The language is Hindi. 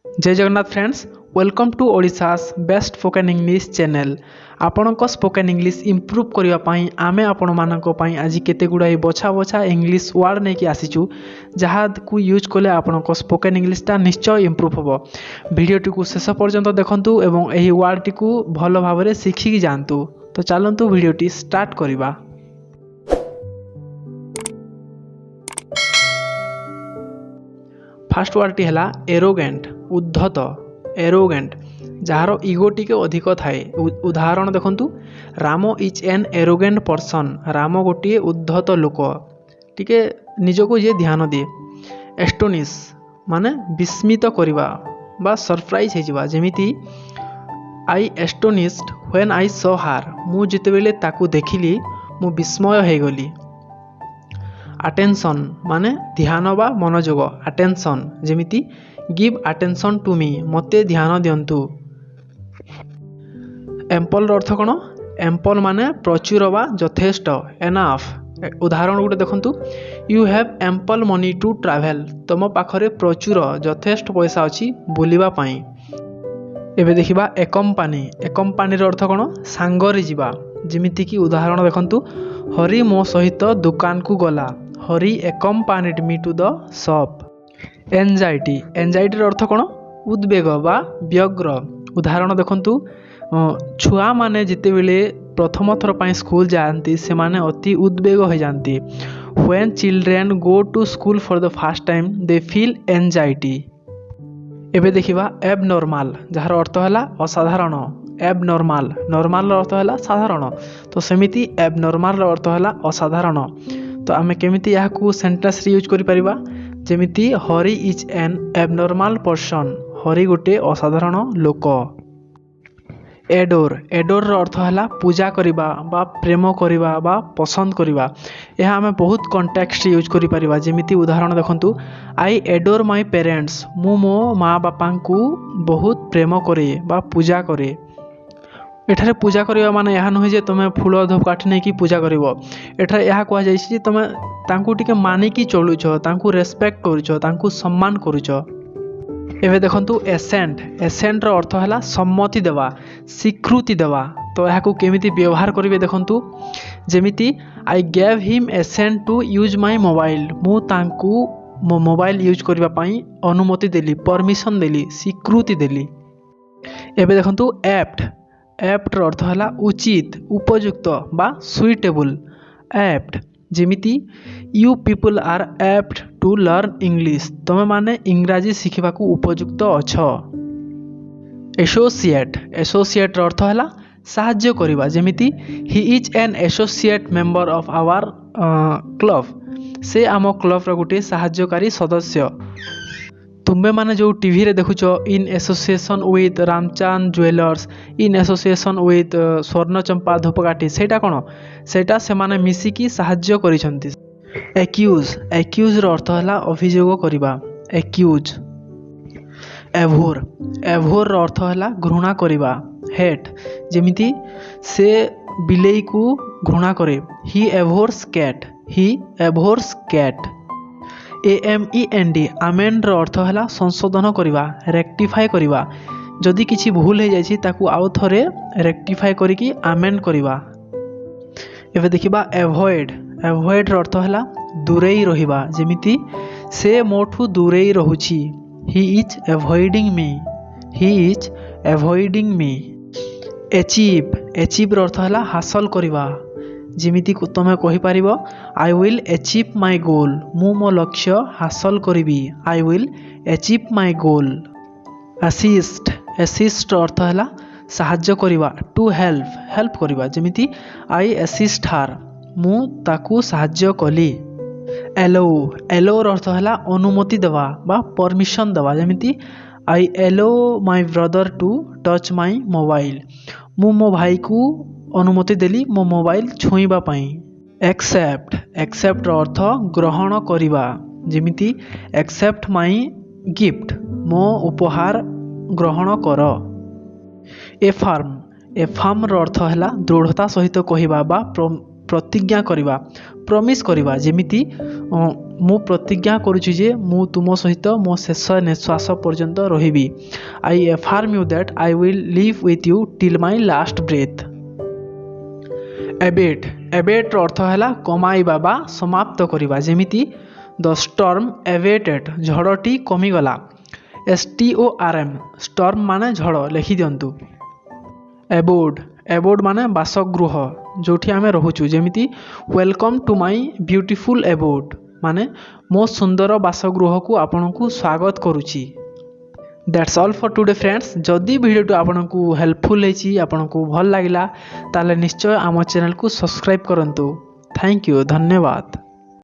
जय Jagannath friends, welcome to Odisha's best spoken English channel. आपणक स्पोकन इंग्लिश इम्प्रूव करने पाई आमे आपण मानक पाई आज केते गुड़ाई बछा बछा इंग्लिश वर्ड नहीं आसीचु जहाँ को यूज कले आपणक स्पोकन इंग्लिशटा निश्चय इम्प्रूव होबो। वीडियोटी को शेष पर्यंत देखंतु एवं एही वर्डटी को भल भाव शिखिकी जांतु। तो चलंतु वीडियोटी स्टार्ट करिबा। फास्ट वर्डटी है एरोगेंट, उद्धत। एरोगेंट जार इगो टिके अधिक थाए। उदाहरण देखंतु, Ram is an arrogant person. Ram गोटे उद्धत लोक, टिके निजको ये ध्यान दिए। एस्टोनिश माने विस्मित करिबा बा सरप्राइज हे जिबा। जेमिति आई एस्टोनिश्ड व्हेन आई सॉ हार। मु जितेबेले ताकू देखिली मु विस्मय हे गली। अटेंशन माने ध्यान बा मनोयोग। अटेंशन जेमिति गिव अटेंशन टू मी, मते ध्यान दियंतु। एम्पल अर्थ कौन? एम्पल माने प्रचुर बा यथेष्ट, एनाफ। उदाहरण गोटे देखंतु, you have ample money to travel. तुम पाखरे प्रचुर यथेष्ट पैसा अछि बुलिबा पाई। एबे देखिबा एकम्पानी। एकम्पानीर अर्थ कौन? सांगरे जिबा। जेमिति कि उदाहरण देखंतु, हरि मो सहित दुकान को गला। Hari accompanied me to the shop. Anxiety. एंजाइटीर अर्थ कौन? उद्वेग बा व्यग्र। उदाहरण देखंतु, छुआ माने जितेबेले प्रथम थर पाई स्कूल जाती से माने अति उद्वेग हो जाती। When children go to school for the first time they feel anxiety. एबे देखिबा एबनॉर्मल, जार अर्थ है असाधारण। एबनॉर्मल, नॉर्मल अर्थ है साधारण, तो सेमिति एबनॉर्मल अर्थ है असाधारण। तो आमे केमिति याकू सेंटेंस रे यूज करि परिबा? जेमिति Hari is an abnormal person. Hari गोटे असाधारण लोक। एडोर। एडोर रो अर्थ है पूजा करिबा बा प्रेम करिबा बा पसंद करिबा। यह आमे बहुत कॉन्टेक्स्ट यूज करि परिबा। जेमिति उदाहरण देखंतु, आई एडोर माय पेरेंट्स। मु मो माँ बापा को बहुत प्रेम करे बा पूजा करे। एठारे पूजा करिबा माने यह नुहे जे तुम फूल धूपकाठी नहीं कि पूजा करिवो। एठारे यह कहा जाय जे तुम तांकू टिके मानिकी चलुछ, तांकू रेस्पेक्ट करुछ, तांकू सम्मान करुछ। एबे देखंतु एसेंट। एसेंट रो अर्थ है सम्मति देवा, स्वीकृति देवा। तो यह को केमिति व्यवहार करिवे देखंतु, जेमिति I gave him assent to use my mobile. मु तांकू मो मोबाइल यूज करिबा पई अनुमति देली, परमिशन देली, स्वीकृति देली। एबे देखंतु एप्ट। एप्ट रो अर्थ है उचित, उपयुक्त बा सुइटेबल। एप्ट जेमिति you people are apt to learn English. तुम माने इंग्राजी शिखिबा को उपयुक्त अछ। एसोसिएट। एसोसिएट रो अर्थ है साहाय्य करिबा। जेमिति he is an associate member of our club. से आम क्लब रो गोटे साहाय्यकारी सदस्य। तुम्बे माने जो टीवी रे देखुछ, in association with Ramchand jewellers, in association with Swarna Champa धूपकाठी, सेटा कोन? सेटा से माने मिसिकी साहाय्य करिसंती। एक्यूज। एक्यूज रो अर्थ है अभियोग करिबा। एक्यूज। एभोर। एभोर रो अर्थ है घृणा करिबा, हेट। जेमिति से बिलेई को घृणा करे। ही एभोर्स कैट। ही एभोर्स कैट। AMEND। आमेंड रो अर्थ है संशोधन करिबा, रेक्टिफाई करिबा। जदि किछि भूल हो जाइछि ताकू आउ थरे रेक्टिफाई करिकी आमेंड करिबा। एबे देखिबा एवॉइड। एवॉइड रो अर्थ है दूरेई रहिबा। जेमिति से मोठू दूरेई रहुछि। He is avoiding me. He is avoiding me. Achieve. Achieve रो अर्थ है हासिल करिबा। जिमिति तुम कहि पारिबो, I will achieve my goal. मु मो लक्ष्य हासिल करिबी। I will achieve my goal. Assist. Assist अर्थ है साहाय्य करिबा, टू हेल्प, हेल्प करिबा। जेमिति आई असिस्ट हार। मु ताकू साहाय्य कली। एलो। एलो अर्थ है अनुमति देवा बा परमिशन देवा। जेमिति I allow my brother to touch my mobile. मु मो भाई को अनुमति देली मो मोबाइल छुईबा पाई। एक्सेप्ट। एक्सेप्ट रो अर्थ ग्रहण करिबा। जेमिति एक्सेप्ट माय गिफ्ट। मो उपहार ग्रहण कर। एफार्म। एफार्म रो अर्थ है दृढ़ता सहित कहिबा बा प्रतिज्ञा करिबा, प्रॉमिस करवा जेमिति मु प्रतिज्ञा करुछि जे मु तुम सहित मो शेष निश्वास पर्यंत रहिबी। I affirm you that I will live with you till my last breath. Abate abate अर्थ है कमाइबा बा समाप्त करवा जेमिति द स्टॉर्म एवेटेड झड़टी कमिगला। STORM स्टॉर्म माने झड़ लिखि दिंतु। एबोर्ड एबोर्ड माने बासगृह जोठी आमे रहुचु जेमिति welcome to my beautiful abode माने मो सुंदर बासगृह को आपन को स्वागत करुछि। That's all for today friends. जदि वीडियो आपन को हेल्पफुल होइछि आपन को भल लागिला ताले निश्चय आम चैनल को सब्सक्राइब करंतु। थैंक यू धन्यवाद।